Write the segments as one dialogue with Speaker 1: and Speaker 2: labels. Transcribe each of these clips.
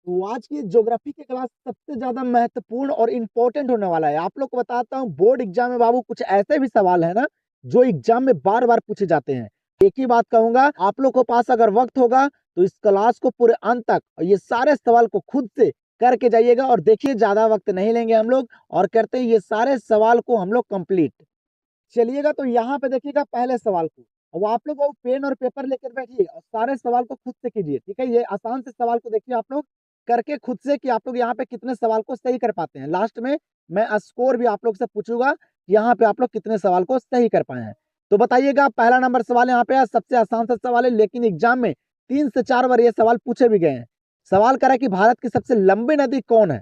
Speaker 1: तो आज की ज्योग्राफी की क्लास सबसे ज्यादा महत्वपूर्ण और इम्पोर्टेंट होने वाला है। आप लोग को बताता हूँ, बोर्ड एग्जाम में बाबू कुछ ऐसे भी सवाल है ना जो एग्जाम में बार बार पूछे जाते हैं। एक ही बात कहूंगा, आप लोग के पास अगर वक्त होगा तो इस क्लास को पूरे अंत तक और ये सारे सवाल को खुद से करके जाइएगा। और देखिए, ज्यादा वक्त नहीं लेंगे हम लोग और करते हैं ये सारे सवाल को हम लोग कंप्लीट। चलिएगा, तो यहाँ पे देखिएगा पहले सवाल को। अब आप लोग वो पेन और पेपर लेकर बैठिए और सारे सवाल को खुद से कीजिए। ठीक है, ये आसान से सवाल को देखिए आप लोग करके खुद से कि आप लोग यहाँ पे कितने सवाल को सही कर पाते हैं। लास्ट में मैं स्कोर भी आप लोग से पूछूंगा कि यहाँ पे आप लोग कितने सवाल को सही कर पाए हैं। तो बताइएगा, पहला नंबर सवाल यहाँ पे सबसे आसान सा सवाल है, लेकिन एग्जाम में 3 से 4 बार ये सवाल पूछे भी गए हैं। सवाल करा कि भारत की सबसे लंबी नदी कौन है।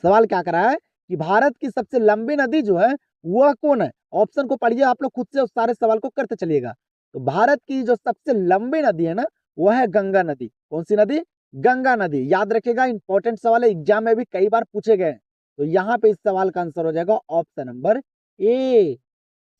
Speaker 1: सवाल क्या करा है कि भारत की सबसे लंबी नदी जो है वह कौन है। ऑप्शन को पढ़िए आप लोग खुद से, उस सारे सवाल को करते चलिएगा। तो भारत की जो सबसे लंबी नदी है ना, वह है गंगा नदी। कौन सी नदी? गंगा नदी। याद रखिएगा, इंपॉर्टेंट सवाल है, एग्जाम में भी कई बार पूछे गए। तो यहाँ पे इस सवाल का आंसर हो जाएगा ऑप्शन नंबर ए।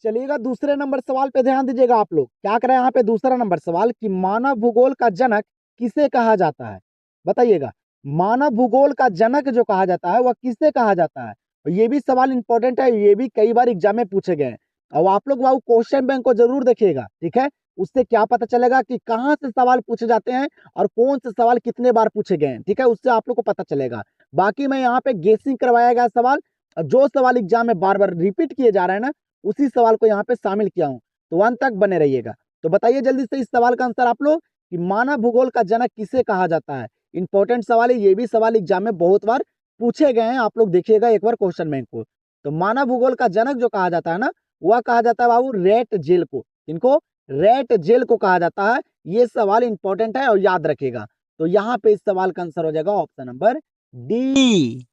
Speaker 1: चलिएगा, दूसरे नंबर सवाल पे ध्यान दीजिएगा आप लोग। क्या करें यहाँ पे दूसरा नंबर सवाल कि मानव भूगोल का जनक किसे कहा जाता है। बताइएगा, मानव भूगोल का जनक जो कहा जाता है वह किसे कहा जाता है। और ये भी सवाल इंपॉर्टेंट है, ये भी कई बार एग्जाम में पूछे गए हैं। और आप लोग वो क्वेश्चन बैंक को जरूर देखिएगा। ठीक है, उससे क्या पता चलेगा कि कहाँ से सवाल पूछे जाते हैं और कौन से सवाल कितने बार पूछे गए हैं। ठीक है, उससे आप लोग को पता चलेगा। बाकी मैं यहाँ पे गेसिंग करवाया गया सवाल, और जो सवाल एग्जाम में बार बार रिपीट किए जा रहे हैं ना, उसी सवाल को यहाँ पे शामिल किया हूँ। तो अंत तक बने रहिएगा। तो बताइए जल्दी से इस सवाल का आंसर आप लोग कि मानव भूगोल का जनक किसे कहा जाता है। इंपॉर्टेंट सवाल है, ये भी सवाल एग्जाम में बहुत बार पूछे गए हैं। आप लोग देखिएगा एक बार क्वेश्चन बैंक को। तो मानव भूगोल का जनक जो कहा जाता है ना, वह कहा जाता है बाबू रेट जेल को। इनको रेट जेल को कहा जाता है। ये सवाल इंपॉर्टेंट है और याद रखिएगा। तो यहाँ पे इस सवाल का आंसर हो जाएगा ऑप्शन नंबर डी।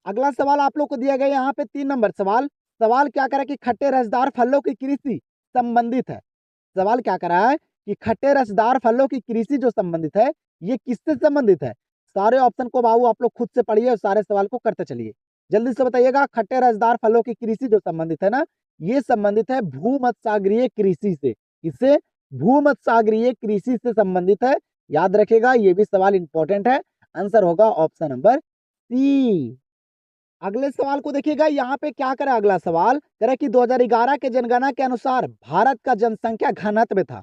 Speaker 1: अगला सवाल आप लोग को दिया गया यहाँ पे 3 नंबर सवाल। सवाल क्या करा कि खट्टे रसदार फलों की कृषि संबंधित है। सवाल क्या करा है कि खट्टे रसदार फलों की कृषि जो संबंधित है, ये किससे संबंधित है। सारे ऑप्शन को बाबू आप लोग खुद से पढ़िए और सारे सवाल को करते चलिए। जल्दी से बताइएगा, खट्टे रसदार फलों की कृषि जो संबंधित है ना, ये संबंधित है भूमध्यसागरीय कृषि से। किससे? भूमध्यसागरीय कृषि से संबंधित है। याद रखेगा, ये भी सवाल इंपॉर्टेंट है। आंसर होगा ऑप्शन नंबर सी। अगले सवाल को देखिएगा, यहाँ पे क्या करा। अगला सवाल करा कि 2011 के जनगणना के अनुसार भारत का जनसंख्या घनत्व था।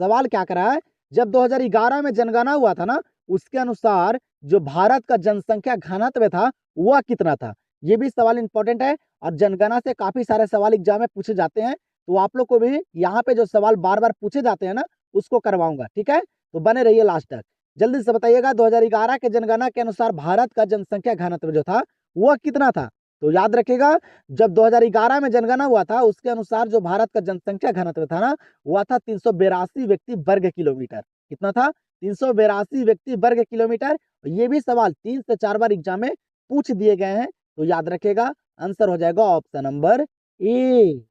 Speaker 1: सवाल क्या करा है, जब 2011 में जनगणना हुआ था ना, उसके अनुसार जो भारत का जनसंख्या घनत्व था वह कितना था। ये भी सवाल इंपॉर्टेंट है और जनगणना से काफी सारे सवाल एग्जाम में पूछे जाते हैं। तो आप लोग को भी यहाँ पे जो सवाल बार बार पूछे जाते हैं ना, उसको करवाऊंगा। ठीक है, तो बने रहिए लास्ट तक। जल्दी से बताइएगा, 2011 के जनगणना के अनुसार भारत का जनसंख्या घनत्व जो था वह कितना था। तो याद रखिएगा, जब 2011 में जनगणना हुआ था, उसके अनुसार जो भारत का जनसंख्या घनत्व था ना, हुआ था 382 व्यक्ति वर्ग किलोमीटर। कितना था? 382 व्यक्ति वर्ग किलोमीटर। ये भी सवाल 3 से 4 बार एग्जाम में पूछ दिए गए हैं। तो याद रखेगा, आंसर हो जाएगा ऑप्शन नंबर ए।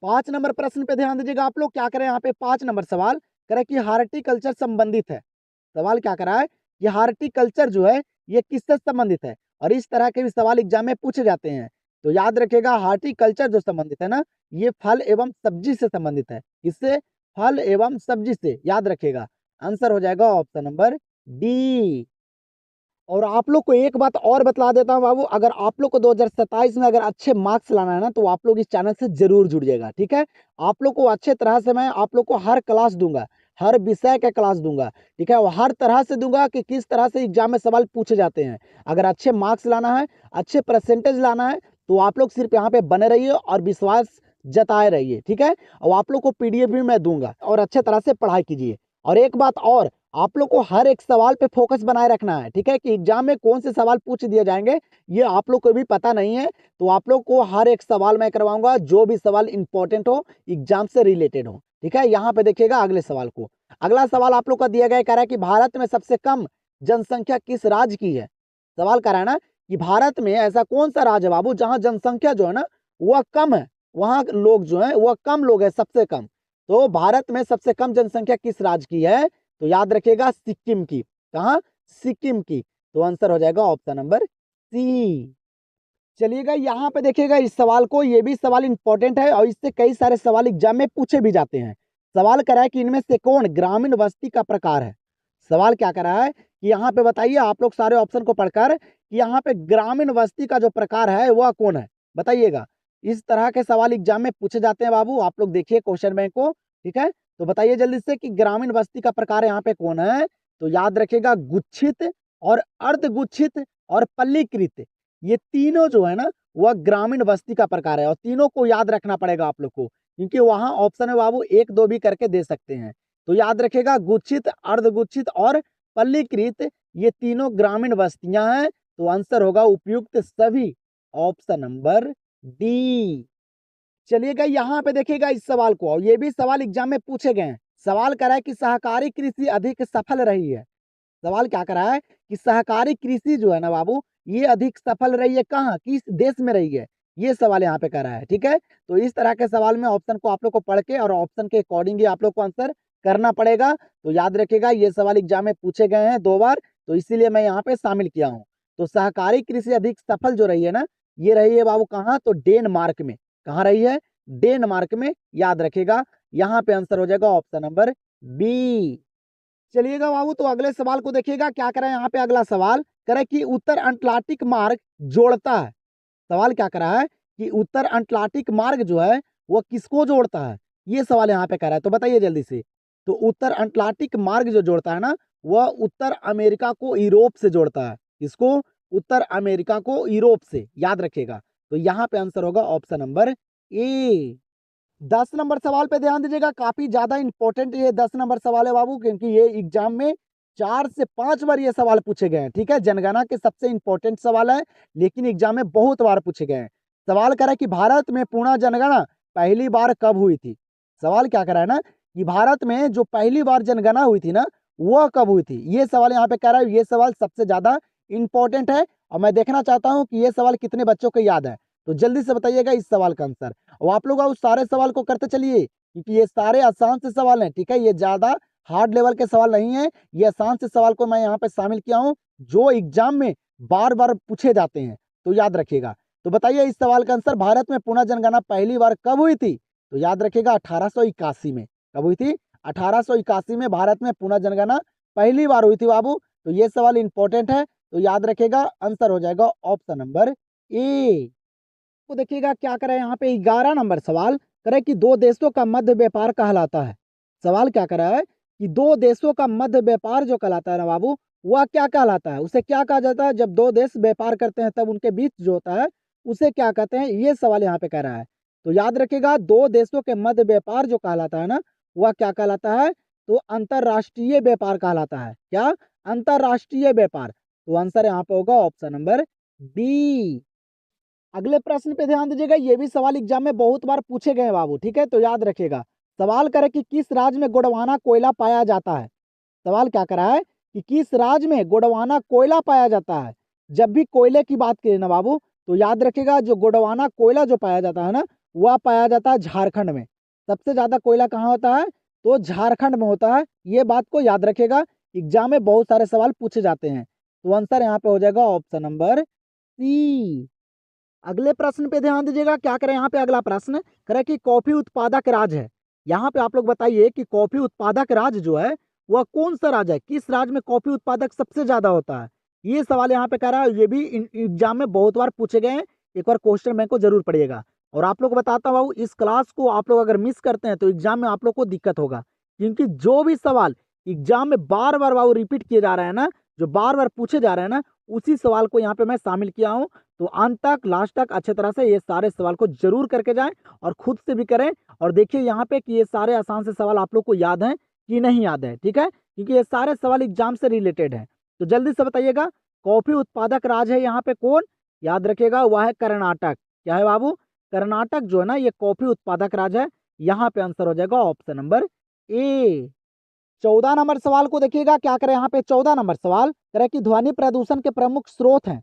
Speaker 1: 5 नंबर प्रश्न पे ध्यान दीजिएगा आप लोग। क्या करें यहाँ पे 5 नंबर सवाल करें कि हार्टिकल्चर संबंधित है। सवाल क्या करा है कि हार्टिकल्चर जो है ये किससे संबंधित है। और इस तरह के भी सवाल एग्जाम में पूछे जाते हैं। तो याद रखिएगा, हार्टिकल्चर जो संबंधित है ना, ये फल एवं सब्जी से संबंधित है। किससे? फल एवं सब्जी से। याद रखिएगा, आंसर हो जाएगा ऑप्शन नंबर डी। और आप लोग को एक बात और बतला देता हूँ बाबू, अगर आप लोग को 2027 में अगर अच्छे मार्क्स लाना है ना, तो आप लोग इस चैनल से जरूर जुड़ जाएगा। ठीक है, आप लोग को अच्छे तरह से मैं आप लोग को हर क्लास दूंगा, हर विषय का क्लास दूंगा। ठीक है, और हर तरह से दूंगा कि किस तरह से एग्जाम में सवाल पूछे जाते हैं। अगर अच्छे मार्क्स लाना है, अच्छे परसेंटेज लाना है, तो आप लोग सिर्फ यहाँ पे बने रहिए और विश्वास जताए रहिए। ठीक है, और आप लोग को पीडीएफ भी मैं दूंगा और अच्छे तरह से पढ़ाई कीजिए। और एक बात और, आप लोग को हर एक सवाल पे फोकस बनाए रखना है। ठीक है, कि एग्जाम में कौन से सवाल पूछ दिए जाएंगे ये आप लोग को भी पता नहीं है। तो आप लोग को हर एक सवाल मैं करवाऊंगा, जो भी सवाल इंपॉर्टेंट हो, एग्जाम से रिलेटेड हो। ठीक है, यहाँ पे देखिएगा अगले सवाल को। अगला सवाल आप लोग का दिया गया, कह रहा है कि भारत में सबसे कम जनसंख्या किस राज्य की है। सवाल कह रहा है ना कि भारत में ऐसा कौन सा राज्य है बाबू जहाँ जनसंख्या जो है ना वह कम है, वहाँ लोग जो है वह कम लोग है, सबसे कम। तो भारत में सबसे कम जनसंख्या किस राज्य की है। तो याद रखिएगा, सिक्किम की। कहाँ? सिक्किम की। तो आंसर हो जाएगा ऑप्शन नंबर सी। चलिएगा, यहाँ पे देखिएगा इस सवाल को, ये भी सवाल इंपॉर्टेंट है और इससे कई सारे सवाल एग्जाम में पूछे भी जाते हैं। सवाल करा है कि इनमें से कौन ग्रामीण बस्ती का प्रकार है। सवाल क्या कर रहा है कि यहाँ पे बताइए आप लोग सारे ऑप्शन को पढ़कर कि यहाँ पे ग्रामीण बस्ती का जो प्रकार है वह कौन है, बताइएगा। इस तरह के सवाल एग्जाम में पूछे जाते हैं बाबू, आप लोग देखिए क्वेश्चन बैंक को, ठीक है। तो बताइए जल्दी से कि ग्रामीण बस्ती का प्रकार यहाँ पे कौन है। तो याद रखिएगा गुच्छित और अर्धगुच्छित और पल्लीकृत, ये तीनों जो है ना वह ग्रामीण बस्ती का प्रकार है, और तीनों को याद रखना पड़ेगा आप लोग को, क्योंकि वहां ऑप्शन है बाबू 1 2 भी करके दे सकते हैं। तो याद रखिएगा गुच्छित, अर्धगुच्छित और पल्लीकृत, ये तीनों ग्रामीण बस्तियां हैं। तो आंसर होगा उपयुक्त सभी, ऑप्शन नंबर डी। चलिएगा यहाँ पे देखिएगा इस सवाल को, और ये भी सवाल एग्जाम में पूछे गए हैं। सवाल कर रहा है कि सहकारी कृषि अधिक सफल रही है। सवाल क्या कर रहा है कि सहकारी कृषि जो है ना बाबू, ये अधिक सफल रही है कहाँ, किस देश में रही है, ये सवाल यहाँ पे कर रहा है, ठीक है। तो इस तरह के सवाल में ऑप्शन को आप लोग को पढ़ के और ऑप्शन के अकॉर्डिंग ही आप लोग को आंसर करना पड़ेगा। तो याद रखिएगा ये सवाल एग्जाम में पूछे गए हैं 2 बार, तो इसीलिए मैं यहाँ पे शामिल किया हूँ। तो सहकारी कृषि अधिक सफल जो रही है ना, ये रही है बाबू कहाँ, तो डेनमार्क में। कहाँ रही है, डेनमार्क में, याद रखिएगा। यहाँ पे आंसर हो जाएगा ऑप्शन नंबर बी। चलिएगा बाबू, तो अगले सवाल को देखिएगा क्या करें। यहाँ पे अगला सवाल करे कि उत्तर अटलांटिक मार्ग जोड़ता है। सवाल क्या कर रहा है कि उत्तर अटलांटिक मार्ग जो है वह किसको जोड़ता है, ये सवाल यहाँ पे कर रहा है। तो बताइए जल्दी से। तो उत्तर अटलांटिक मार्ग जो जोड़ता है ना, वह उत्तर अमेरिका को यूरोप से जोड़ता है। किसको, उत्तर अमेरिका को यूरोप से, याद रखिएगा। तो यहाँ पे आंसर होगा ऑप्शन नंबर ए। 10 नंबर सवाल पे ध्यान दीजिएगा, काफी ज्यादा इंपॉर्टेंट ये 10 नंबर सवाल है बाबू, क्योंकि ये एग्जाम में 4 से 5 बार ये सवाल पूछे गए हैं, ठीक है। जनगणना के सबसे इंपॉर्टेंट सवाल है, लेकिन एग्जाम में बहुत बार पूछे गए हैं। सवाल करा कि भारत में पूर्ण जनगणना पहली बार कब हुई थी। सवाल क्या करा है ना कि भारत में जो पहली बार जनगणना हुई थी ना, वह कब हुई थी, ये सवाल यहाँ पे कह रहा है। ये सवाल सबसे ज्यादा इंपॉर्टेंट है, और मैं देखना चाहता हूँ कि ये सवाल कितने बच्चों को याद है। तो जल्दी से बताइएगा इस सवाल का आंसर, और आप लोग उस सारे सवाल को करते चलिए, क्योंकि ये सारे आसान से सवाल हैं, ठीक है। ये ज्यादा हार्ड लेवल के सवाल नहीं है, ये आसान से सवाल को मैं यहाँ पे शामिल किया हूँ, जो एग्जाम में बार बार पूछे जाते हैं। तो याद रखिएगा। तो बताइए इस सवाल का आंसर, भारत में पुनः जनगणना पहली बार कब हुई थी। तो याद रखिएगा 1881 में। कब हुई थी, 1881 में भारत में पुनः जनगणना पहली बार हुई थी बाबू। तो ये सवाल इंपॉर्टेंट है, तो याद रखिएगा। आंसर हो जाएगा ऑप्शन नंबर ए। तो देखिएगा क्या करें, यहाँ पे 11 नंबर सवाल करे कि दो देशों का मध्य व्यापार कहलाता है। सवाल क्या करा है कि दो देशों का मध्य व्यापार जो कहलाता है ना बाबू, वह क्या कहलाता है, उसे क्या कहा जाता है। जब दो देश व्यापार करते हैं तब उनके बीच जो होता है उसे क्या कहते हैं, ये सवाल यहाँ पे कह रहा है। तो याद रखिएगा दो देशों के मध्य व्यापार जो कहलाता है ना, वह क्या कहलाता है, तो अंतरराष्ट्रीय व्यापार कहलाता है। क्या, अंतरराष्ट्रीय व्यापार। तो आंसर यहाँ पे होगा ऑप्शन नंबर बी। अगले प्रश्न पे ध्यान दीजिएगा, ये भी सवाल एग्जाम में बहुत बार पूछे गए हैं बाबू, ठीक है। तो याद रखिएगा। सवाल करे कि किस राज्य में गोंडवाना कोयला पाया जाता है। सवाल क्या करा है कि किस राज्य में गोंडवाना कोयला पाया जाता है। जब भी कोयले की बात करें ना बाबू, तो याद रखिएगा जो गोंडवाना कोयला जो पाया जाता है ना, वह पाया जाता है झारखंड में। सबसे ज्यादा कोयला कहाँ होता है, तो झारखंड में होता है। ये बात को याद रखिएगा, एग्जाम में बहुत सारे सवाल पूछे जाते हैं। तो आंसर यहाँ पे हो जाएगा ऑप्शन नंबर सी। अगले प्रश्न पे ध्यान दीजिएगा, क्या करें। यहाँ पे अगला प्रश्न करें कि कॉफी उत्पादक राज्य है। यहाँ पे आप लोग बताइए कि कॉफी उत्पादक राज्य जो है वह कौन सा राज्य है, किस राज्य में कॉफी उत्पादक सबसे ज्यादा होता है। ये सवाल यहाँ पे कह रहा है, ये भी एग्जाम में बहुत बार पूछे गए हैं। एक बार क्वेश्चन बैंक को जरूर पढ़िएगा। और आप लोग को बताता हूँ, इस क्लास को आप लोग अगर मिस करते हैं तो एग्जाम में आप लोग को दिक्कत होगा, क्योंकि जो भी सवाल एग्जाम में बार बार बाबू रिपीट किए जा रहे हैं ना, जो बार बार पूछे जा रहे हैं ना, उसी सवाल को यहाँ पे मैं शामिल किया हूँ। तो अंत तक, लास्ट तक अच्छे तरह से ये सारे सवाल को जरूर करके जाएं, और खुद से भी करें। और देखिए यहाँ पे कि ये सारे आसान से सवाल आप लोग को याद हैं कि नहीं याद है, ठीक है, क्योंकि ये सारे सवाल एग्जाम से रिलेटेड है। तो जल्दी से बताइएगा, कॉफी उत्पादक राज्य है यहाँ पे कौन, याद रखिएगा वह है कर्नाटक। क्या है बाबू, कर्नाटक जो है ना, ये कॉफी उत्पादक राज्य है। यहाँ पे आंसर हो जाएगा ऑप्शन नंबर ए। 14 नंबर सवाल को देखिएगा, क्या करें। यहाँ पे 14 नंबर सवाल करे कि ध्वनि प्रदूषण के प्रमुख स्रोत हैं।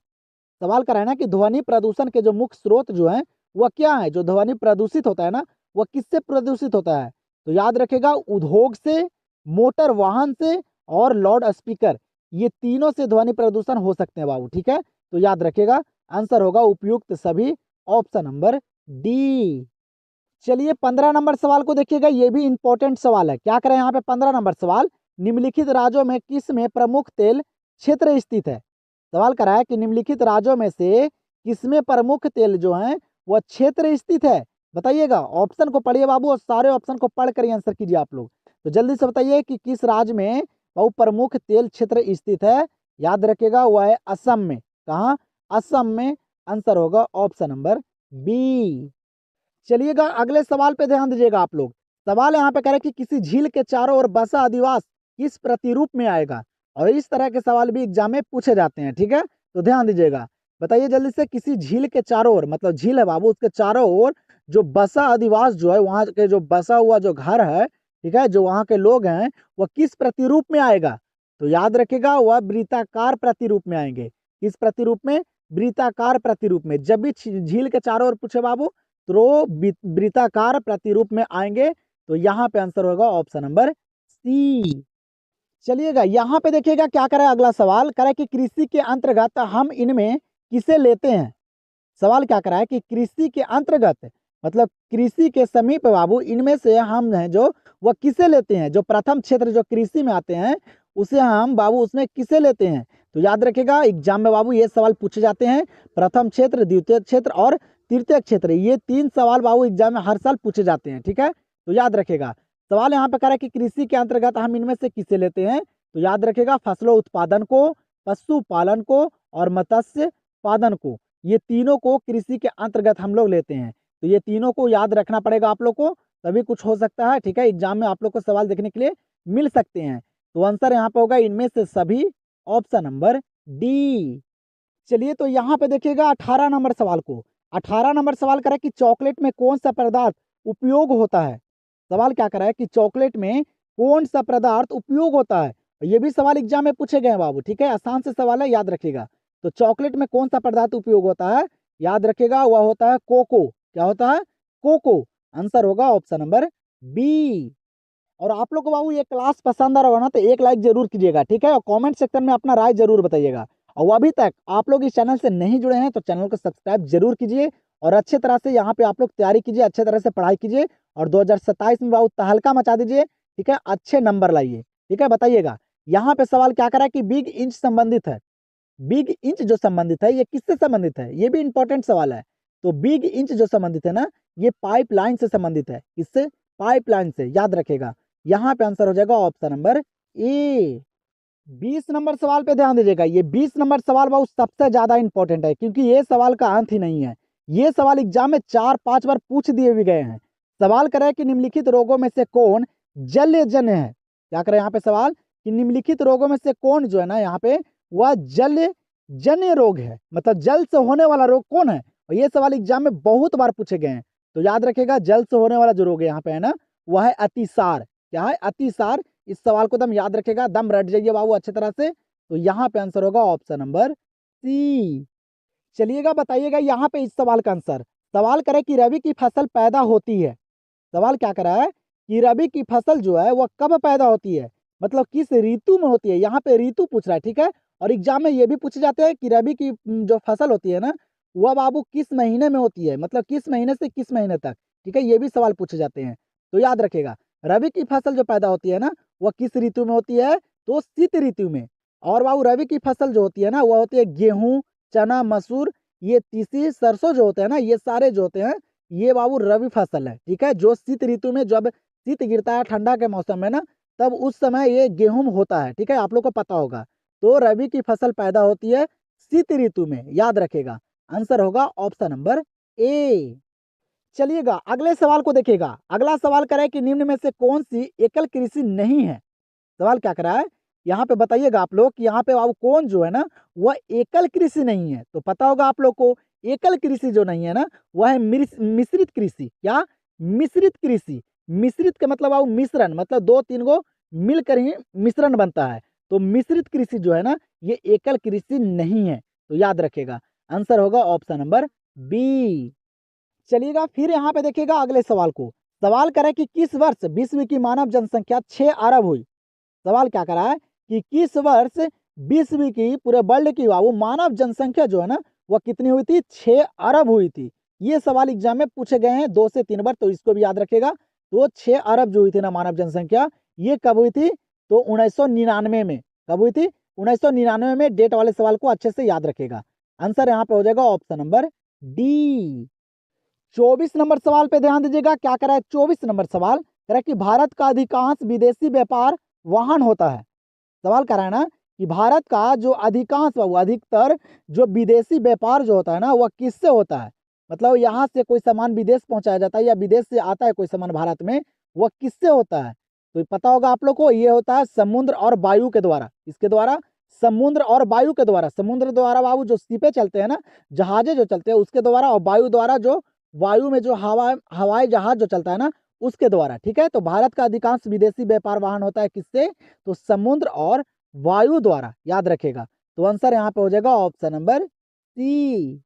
Speaker 1: सवाल कर रहा है ना कि ध्वनि प्रदूषण के जो मुख्य स्रोत जो है वह क्या है। जो ध्वनि प्रदूषित होता है ना, वह किससे प्रदूषित होता है। तो याद रखेगा उद्योग से, मोटर वाहन से और लाउड स्पीकर, ये तीनों से ध्वनि प्रदूषण हो सकते हैं बाबू, ठीक है। तो याद रखेगा आंसर होगा उपयुक्त सभी, ऑप्शन नंबर डी। चलिए 15 नंबर सवाल को देखिएगा, ये भी इंपॉर्टेंट सवाल है। क्या करें यहाँ पे 15 नंबर सवाल निम्नलिखित राज्यों में किस में प्रमुख तेल क्षेत्र स्थित है। सवाल करा है कि निम्नलिखित राज्यों में से किसमें प्रमुख तेल जो है वह क्षेत्र स्थित है। बताइएगा, ऑप्शन को पढ़िए बाबू और सारे ऑप्शन को पढ़ कर आंसर कीजिए आप लोग। तो जल्दी से बताइए कि किस राज्य में बाबू प्रमुख तेल क्षेत्र स्थित है। याद रखिएगा वह है असम में। कहाँ? असम में। आंसर होगा ऑप्शन नंबर बी। चलिएगा अगले सवाल पे ध्यान दीजिएगा आप लोग। सवाल यहाँ पे करें कि किसी झील के चारों ओर बसा अधिवास किस प्रतिरूप में आएगा। और इस तरह के सवाल भी एग्जाम में पूछे जाते हैं, ठीक है, तो ध्यान दीजिएगा। बताइए जल्दी से, किसी झील के चारों ओर, मतलब झील है बाबू, उसके चारों ओर जो बसा अधिवास जो है, वहां के जो बसा हुआ जो घर है, ठीक है, जो वहां के लोग हैं, वह किस प्रतिरूप में आएगा। तो याद रखेगा वह वृत्ताकार प्रतिरूप में आएंगे। किस प्रतिरूप में? वृत्ताकार प्रतिरूप में। जब भी झील के चारों ओर पूछे बाबू तो वृत्ताकार प्रतिरूप में आएंगे। तो यहाँ पे आंसर होगा ऑप्शन नंबर सी। चलिएगा यहाँ पे देखिएगा क्या करे अगला सवाल, करे कि कृषि के अंतर्गत हम इनमें किसे लेते हैं। सवाल क्या करा है कि कृषि के अंतर्गत मतलब कृषि के समीप बाबू इनमें से हम हैं जो वह किसे लेते हैं। जो प्रथम क्षेत्र जो कृषि में आते हैं उसे हम बाबू उसमें किसे लेते हैं। तो याद रखेगा एग्जाम में बाबू ये सवाल पूछे जाते हैं। प्रथम क्षेत्र, द्वितीय क्षेत्र और तृतीय क्षेत्र, ये 3 सवाल बाबू एग्जाम में हर साल पूछे जाते हैं, ठीक है, तो याद रखेगा। सवाल यहाँ पे करा कि कृषि के अंतर्गत हम इनमें से किसे लेते हैं। तो याद रखेगा फसलों उत्पादन को, पशुपालन को और मत्स्य पालन को, ये तीनों को कृषि के अंतर्गत हम लोग लेते हैं। तो ये तीनों को याद रखना पड़ेगा आप लोग को, तभी कुछ हो सकता है, ठीक है, एग्जाम में आप लोग को सवाल देखने के लिए मिल सकते हैं। तो आंसर यहाँ पे होगा इनमें से सभी, ऑप्शन नंबर डी। चलिए तो यहाँ पे देखिएगा 18 नंबर सवाल को। 18 नंबर सवाल करा कि चॉकलेट में कौन सा पदार्थ उपयोग होता है। सवाल क्या करा है कि चॉकलेट में कौन सा पदार्थ उपयोग होता है। ये भी सवाल एग्जाम में पूछे गए हैं बाबू, ठीक है, आसान से सवाल है, याद रखिएगा। तो चॉकलेट में कौन सा पदार्थ उपयोग होता है, याद रखिएगा वह होता है कोको। क्या होता है? कोको। आंसर होगा ऑप्शन नंबर बी। और आप लोग को बाबू ये क्लास पसंद आ रहा होगा ना तो एक लाइक जरूर कीजिएगा, ठीक है, और कमेंट सेक्शन में अपना राय जरूर बताइएगा। और अभी तक आप लोग इस चैनल से नहीं जुड़े हैं तो चैनल को सब्सक्राइब जरूर कीजिए और अच्छे तरह से यहाँ पे आप लोग तैयारी कीजिए, अच्छे तरह से पढ़ाई कीजिए और 2027 में बाबू तहलका मचा दीजिए, ठीक है, अच्छे नंबर लाइए, ठीक है। बताइएगा यहाँ पे सवाल क्या करा कि बिग इंच संबंधित है। बिग इंच जो संबंधित है ये किससे संबंधित है, ये भी इंपॉर्टेंट सवाल है। तो बिग इंच जो संबंधित है ना, ये पाइपलाइन से संबंधित है। किससे? पाइपलाइन से, याद रखेगा। यहाँ पे आंसर हो जाएगा ऑप्शन नंबर ए। 20 नंबर सवाल पे ध्यान दीजिएगा। ये 20 नंबर सवाल बहुत सबसे ज्यादा इंपॉर्टेंट है क्योंकि ये सवाल का अंत ही नहीं है। ये सवाल एग्जाम में 4-5 बार पूछ दिए भी गए हैं। सवाल करे कि निम्नलिखित रोगों में से कौन जलजन्य है। क्या करे यहाँ पे सवाल कि निम्नलिखित रोगों में से कौन जो है ना यहाँ पे वह जलजन्य रोग है, मतलब जल से होने वाला रोग कौन है। और ये सवाल एग्जाम में बहुत बार पूछे गए हैं। तो याद रखेगा जल से होने वाला जो रोग है यहाँ पे है ना वह है अतिसार। क्या है? अतिसार। इस सवाल को दम याद रखेगा, दम रट जाइए बाबू अच्छे तरह से। तो यहाँ पे आंसर होगा ऑप्शन नंबर सी। चलिएगा बताइएगा यहाँ पे इस सवाल का आंसर। सवाल करे कि रबी की फसल पैदा होती है। सवाल क्या करा है कि रबी की फसल जो है वह कब पैदा होती है, मतलब किस ऋतु में होती है। यहाँ पे ऋतु पूछ रहा है, ठीक है। और एग्जाम में ये भी पूछे जाते हैं कि रबी की जो फसल होती है ना वह बाबू किस महीने में होती है, मतलब किस महीने से किस महीने तक, ठीक है, ये भी सवाल पूछे जाते हैं। तो याद रखेगा रबी की फसल जो पैदा होती है ना वह किस ऋतु में होती है, तो शीत ऋतु में। और बाबू रबी की फसल जो होती है ना वह होती है गेहूं, चना, मसूर, ये तीसी, सरसों जो होते हैं ना ये सारे जो होते हैं ये बाबू रबी फसल है, ठीक है, जो शीत ऋतु में, जब शीत गिरता है ठंडा के मौसम में ना तब उस समय ये गेहूं होता है, ठीक है, आप लोग को पता होगा। तो रबी की फसल पैदा होती है शीत ऋतु में, याद रखेगा। आंसर होगा ऑप्शन नंबर ए। चलिएगा अगले सवाल को देखिएगा। अगला सवाल करे कि निम्न में से कौन सी एकल कृषि नहीं है। सवाल क्या करा है यहाँ पे बताइएगा आप लोग कि यहाँ पे बाबू कौन जो है ना वह एकल कृषि नहीं है। तो पता होगा आप लोग को एकल कृषि जो नहीं है ना वह है मिश्रित कृषि। क्या? मिश्रित कृषि। मिश्रित का मतलब बाबू मिश्रण, मतलब 2-3 गो मिलकर ही मिश्रण बनता है। तो मिश्रित कृषि जो है ना ये एकल कृषि नहीं है, तो याद रखेगा। आंसर होगा ऑप्शन नंबर बी। चलिएगा फिर यहाँ पे देखिएगा अगले सवाल को। सवाल करें कि किस वर्ष विश्व की मानव जनसंख्या 6 अरब हुई। सवाल क्या करा है कि किस वर्ष विश्व की, पूरे वर्ल्ड की बाबू मानव जनसंख्या जो है ना वह कितनी हुई थी? 6 अरब हुई थी। ये सवाल एग्जाम में पूछे गए हैं 2 से 3 बार, तो इसको भी याद रखेगा। तो 6 अरब जो हुई थी ना मानव जनसंख्या, ये कब हुई थी? तो 1999 में। कब हुई थी? 1999 में। डेट वाले सवाल को अच्छे से याद रखेगा। आंसर यहाँ पे हो जाएगा ऑप्शन नंबर डी। 24 नंबर सवाल पे ध्यान दीजिएगा, क्या करा है? 24 नंबर सवाल कह रहा है कि भारत का अधिकांश विदेशी व्यापार वाहन होता है। सवाल करा है ना कि भारत का जो अधिकांश अधिकतर जो विदेशी व्यापार जो होता है ना, वह किससे होता है? मतलब यहाँ से कोई सामान विदेश पहुंचाया जाता है या विदेश से आता है कोई सामान भारत में, वह किससे होता है? तो पता होगा आप लोग को, ये होता है समुद्र और वायु के द्वारा। इसके द्वारा? समुद्र और वायु के द्वारा। समुद्र द्वारा बाबू जो शिपें चलते हैं ना, जहाजें जो चलते हैं उसके द्वारा, और वायु द्वारा जो वायु में जो हवाई जहाज जो चलता है ना, उसके द्वारा। ठीक है, तो भारत का अधिकांश विदेशी व्यापार वाहन होता है किससे? तो समुद्र और वायु द्वारा। याद रखेगा। तो आंसर यहाँ पे हो जाएगा ऑप्शन नंबर सी।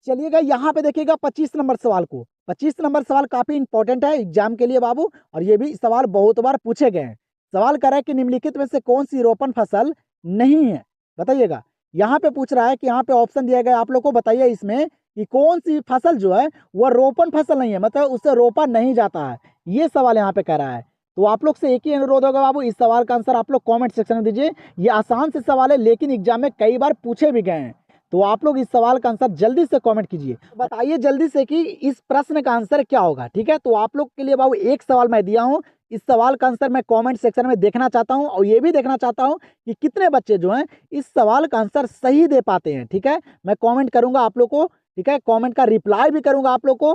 Speaker 1: चलिएगा यहाँ पे देखिएगा 25 नंबर सवाल को। 25 नंबर सवाल काफी इंपॉर्टेंट है एग्जाम के लिए बाबू, और ये भी सवाल बहुत बार पूछे गए हैं। सवाल कर रहा है कि निम्नलिखित में से कौन सी रोपण फसल नहीं है? बताइएगा। यहाँ पे पूछ रहा है कि यहाँ पे ऑप्शन दिया गया, आप लोग को बताइए इसमें कि कौन सी फसल जो है वह रोपण फसल नहीं है, मतलब उससे रोपा नहीं जाता है। ये सवाल यहाँ पे कर रहा है। तो आप लोग से एक ही अनुरोध होगा बाबू, इस सवाल का आंसर आप लोग कमेंट सेक्शन में दीजिए। ये आसान से सवाल है लेकिन एग्जाम में कई बार पूछे भी गए हैं। तो आप लोग इस सवाल का आंसर जल्दी से कमेंट कीजिए, बताइए जल्दी से कि इस प्रश्न का आंसर क्या होगा। ठीक है, तो आप लोग के लिए बाबू एक सवाल मैं दिया हूँ, इस सवाल का आंसर मैं कमेंट सेक्शन में देखना चाहता हूँ, और ये भी देखना चाहता हूँ कि कितने बच्चे जो हैं इस सवाल का आंसर सही दे पाते हैं। ठीक है, मैं कमेंट करूंगा आप लोग को। ठीक है, कमेंट का रिप्लाई भी करूंगा आप लोग को।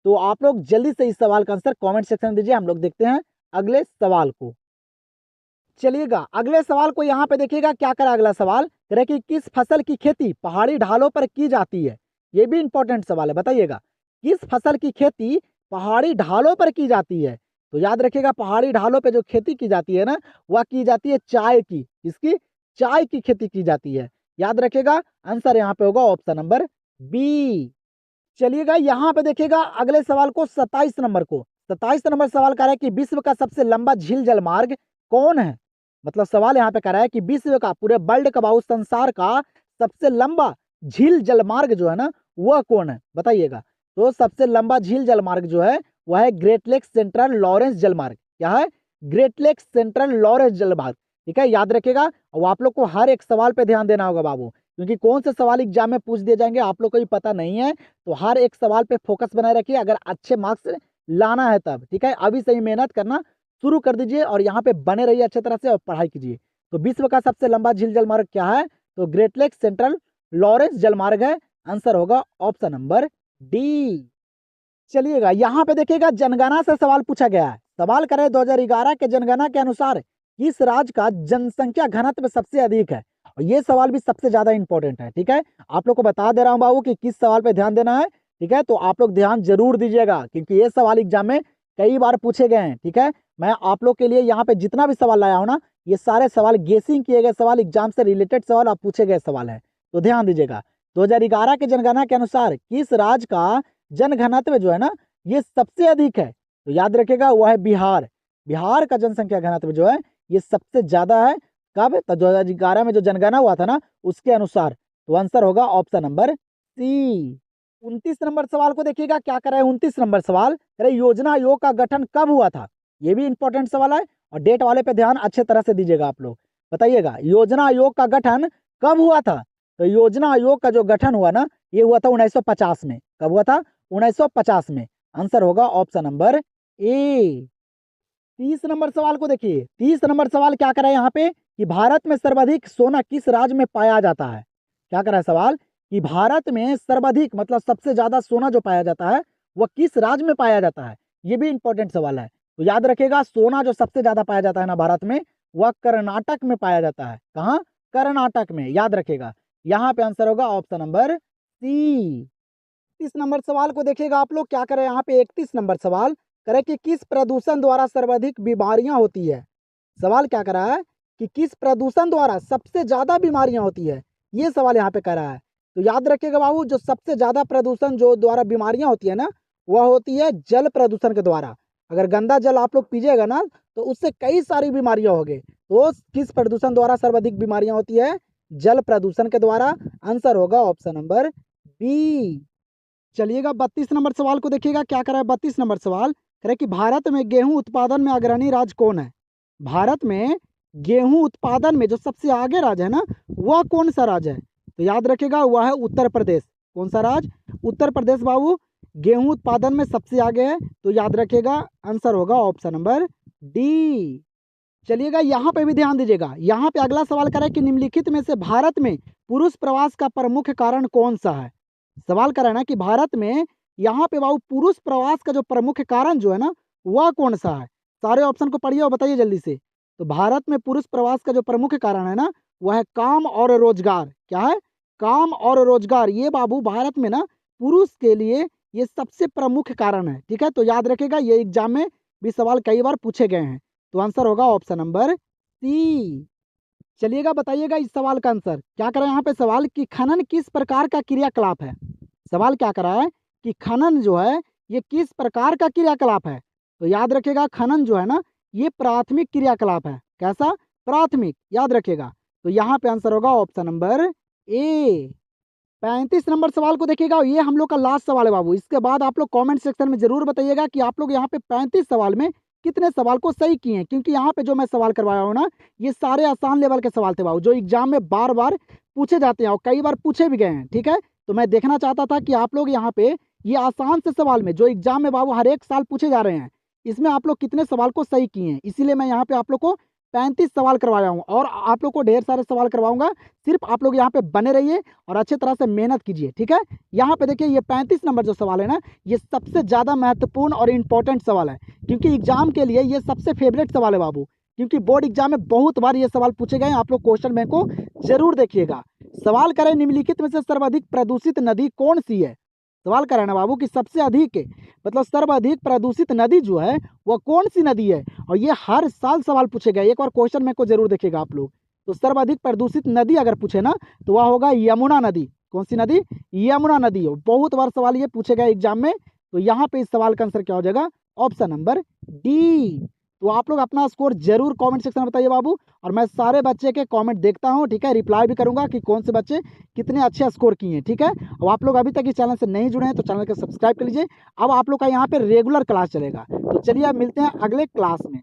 Speaker 1: तो आप लोग जल्दी से इस सवाल का आंसर कमेंट सेक्शन में दीजिए। हम लोग देखते हैं अगले सवाल को। चलिएगा अगले सवाल को यहाँ पे देखिएगा, क्या करा अगला सवाल कह रहे कि किस फसल की खेती पहाड़ी ढालों पर की जाती है? ये भी इंपॉर्टेंट सवाल है, बताइएगा किस फसल की खेती पहाड़ी ढालों पर की जाती है? तो याद रखिएगा, पहाड़ी ढालों पे जो खेती की जाती है ना, वह की जाती है चाय की। इसकी? चाय की खेती की जाती है। याद रखिएगा, आंसर यहाँ पे होगा ऑप्शन नंबर बी। चलिएगा यहाँ पे देखिएगा अगले सवाल को, 27 नंबर को। 27 नंबर सवाल कह रहा है कि विश्व का सबसे लंबा झील जल मार्ग कौन है? मतलब सवाल यहाँ पे कह रहा है कि विश्व का, पूरे वर्ल्ड का बाबू, संसार का सबसे लंबा झील जलमार्ग जो है ना, वह कौन है? बताइएगा। तो सबसे लंबा झील जलमार्ग जो है वह है ग्रेट लेक सेंट्रल लॉरेंस जलमार्ग। क्या है? ग्रेट लेक सेंट्रल लॉरेंस जलमार्ग। ठीक है, याद रखेगा। और आप लोग को हर एक सवाल पे ध्यान देना होगा बाबू, क्योंकि कौन से सवाल एग्जाम में पूछ दिए जाएंगे आप लोग को भी पता नहीं है। तो हर एक सवाल पे फोकस बनाए रखिए, अगर अच्छे मार्क्स लाना है तब। ठीक है, अभी से ही मेहनत करना शुरू कर दीजिए और यहाँ पे बने रहिए अच्छे तरह से और पढ़ाई कीजिए। तो विश्व का सबसे लंबा झील जलमार्ग क्या है? तो ग्रेट लेक सेंट्रल लॉरेंस जलमार्ग है। आंसर होगा ऑप्शन नंबर डी। चलिएगा यहाँ पे देखिएगा, जनगणना से सवाल पूछा गया है। सवाल करें 2011 के जनगणना के अनुसार किस राज्य का जनसंख्या घनत्व सबसे अधिक है? और ये सवाल भी सबसे ज्यादा इंपॉर्टेंट है। ठीक है, आप लोग को बता दे रहा हूँ बाबू कि किस सवाल पे ध्यान देना है। ठीक है, तो आप लोग ध्यान जरूर दीजिएगा, क्योंकि ये सवाल एग्जाम में कई बार पूछे गए हैं। ठीक है, मैं आप लोग के लिए यहाँ पे जितना भी सवाल लाया हूँ ना, ये सारे सवाल गेसिंग किए गए सवाल, एग्जाम से रिलेटेड सवाल आप पूछे गए सवाल है। तो ध्यान दीजिएगा, 2011 के जनगणना के अनुसार किस राज्य का जनघनत्व जो है ना, ये सबसे अधिक है? तो याद रखेगा, वह है बिहार। बिहार का जनसंख्या घनत्व जो है ये सबसे ज्यादा है। कब? तो 2011 में जो जनगणना हुआ था ना, उसके अनुसार। तो आंसर होगा ऑप्शन नंबर सी। 29 नंबर सवाल को देखिएगा, क्या कर रहा है 29 नंबर सवाल। अरे योजना आयोग का गठन कब हुआ था? ये भी इंपॉर्टेंट सवाल है, और डेट वाले पे ध्यान अच्छे तरह से दीजिएगा आप लोग। बताइएगा, योजना आयोग का गठन कब हुआ था? तो योजना आयोग का जो गठन हुआ ना, ये हुआ था 1950 में। कब हुआ था? 1950 में। आंसर होगा ऑप्शन नंबर ए। 30 नंबर सवाल को देखिए। 30 नंबर सवाल क्या कर रहा है यहाँ पे कि भारत में सर्वाधिक सोना किस राज्य में पाया जाता है? क्या कर रहा है सवाल कि भारत में सर्वाधिक, मतलब सबसे ज्यादा सोना जो पाया जाता है वह किस राज्य में पाया जाता है? ये भी इंपॉर्टेंट सवाल है। तो याद रखिएगा, सोना जो सबसे ज्यादा पाया जाता है ना भारत में, वह कर्नाटक में पाया जाता है। कहाँ? कर्नाटक में। याद रखिएगा, यहाँ पे आंसर होगा ऑप्शन नंबर सी। 31 नंबर सवाल को देखिएगा आप लोग, क्या करें यहाँ पे 31 नंबर सवाल करें कि किस प्रदूषण द्वारा सर्वाधिक बीमारियां होती है? सवाल क्या कर रहा है कि किस प्रदूषण द्वारा सबसे ज्यादा बीमारियां होती है? ये सवाल यहाँ पे कर रहा है। तो याद रखिएगा बाबू, जो सबसे ज्यादा प्रदूषण जो द्वारा बीमारियां होती है ना, वह होती है जल प्रदूषण के द्वारा। अगर गंदा जल आप लोग पीजिएगा ना, तो उससे कई सारी बीमारियां होगी। तो किस प्रदूषण द्वारा सर्वाधिक बीमारियां होती है? जल प्रदूषण के द्वारा। आंसर होगा ऑप्शन नंबर बी। चलिएगा 32 नंबर सवाल को देखिएगा, क्या करा है 32 नंबर सवाल कह रहा है कि भारत में गेहूं उत्पादन में अग्रणी राज्य कौन है? भारत में
Speaker 2: गेहूं उत्पादन में जो सबसे आगे राज्य है ना, वह कौन सा राज्य है? तो याद रखेगा वह है उत्तर प्रदेश। कौन सा राज्य? उत्तर प्रदेश बाबू गेहूं उत्पादन में सबसे आगे है। तो याद रखेगा आंसर होगा ऑप्शन नंबर डी। चलिएगा यहाँ पे भी ध्यान दीजिएगा, यहाँ पे अगला सवाल करें कि निम्नलिखित में से भारत में पुरुष प्रवास का प्रमुख कारण कौन सा है? सवाल करें ना कि भारत में यहाँ पे बाबू पुरुष प्रवास का जो प्रमुख कारण जो है ना, वह कौन सा है? सारे ऑप्शन को पढ़िए और बताइए जल्दी से। तो भारत में पुरुष प्रवास का जो प्रमुख कारण है ना, वह है काम और रोजगार। क्या है? काम और रोजगार। ये बाबू भारत में ना पुरुष के लिए ये सबसे प्रमुख कारण है। ठीक है, तो याद रखेगा ये एग्जाम में भी सवाल कई बार पूछे गए हैं। तो आंसर होगा ऑप्शन नंबर सी। चलिएगा बताइएगा इस सवाल का आंसर। क्या करें यहाँ पे सवाल कि खनन किस प्रकार का क्रियाकलाप है? सवाल क्या करा है कि खनन जो है ये किस प्रकार का क्रियाकलाप है? तो याद रखेगा खनन जो है ना, ये प्राथमिक क्रियाकलाप है। कैसा? प्राथमिक। याद रखेगा। तो यहाँ पे आंसर होगा ऑप्शन नंबर ए। 35 नंबर सवाल को देखिएगा, ये हम लोग का लास्ट सवाल है बाबू। इसके बाद आप लोग कमेंट सेक्शन में जरूर बताइएगा कि आप लोग यहाँ पे 35 सवाल में कितने सवाल को सही किए हैं, क्योंकि यहाँ पे जो मैं सवाल करवाया हूँ ना, ये सारे आसान लेवल के सवाल थे बाबू, जो एग्जाम में बार बार पूछे जाते हैं और कई बार पूछे भी गए हैं। ठीक है, तो मैं देखना चाहता था कि आप लोग यहाँ पे ये आसान से सवाल में जो एग्जाम में बाबू हर एक साल पूछे जा रहे हैं, इसमें आप लोग कितने सवाल को सही किए हैं। इसीलिए मैं यहाँ पे आप लोग को 35 सवाल करवाया हूँ और आप लोग को ढेर सारे सवाल करवाऊंगा। सिर्फ आप लोग यहाँ पे बने रहिए और अच्छे तरह से मेहनत कीजिए। ठीक है, यहाँ पे देखिए ये 35 नंबर जो सवाल है ना, ये सबसे ज़्यादा महत्वपूर्ण और इम्पोर्टेंट सवाल है, क्योंकि एग्जाम के लिए ये सबसे फेवरेट सवाल है बाबू, क्योंकि बोर्ड एग्जाम में बहुत बार ये सवाल पूछे गए हैं। आप लोग क्वेश्चन बैंक को जरूर देखिएगा। सवाल करें निम्नलिखित में से सर्वाधिक प्रदूषित नदी कौन सी है? सवाल करें ना बाबू कि सबसे अधिक मतलब सर्वाधिक प्रदूषित नदी जो है वह कौन सी नदी है, और ये हर साल सवाल पूछे गए। एक बार क्वेश्चन में को जरूर देखिएगा आप लोग। तो सर्वाधिक प्रदूषित नदी अगर पूछे ना, तो वह होगा यमुना नदी। कौन सी नदी? यमुना नदी। बहुत बार सवाल ये पूछे गए एग्जाम में। तो यहाँ पे इस सवाल का आंसर क्या हो जाएगा? Option number D. तो आप लोग अपना स्कोर जरूर कमेंट सेक्शन में बताइए बाबू, और मैं सारे बच्चे के कमेंट देखता हूँ। ठीक है, रिप्लाई भी करूंगा कि कौन से बच्चे कितने अच्छे स्कोर किए हैं। ठीक है, और आप लोग अभी तक इस चैनल से नहीं जुड़े हैं तो चैनल को सब्सक्राइब कर लीजिए। अब आप लोग का यहाँ पे रेगुलर क्लास चलेगा। तो चलिए अब मिलते हैं अगले क्लास में।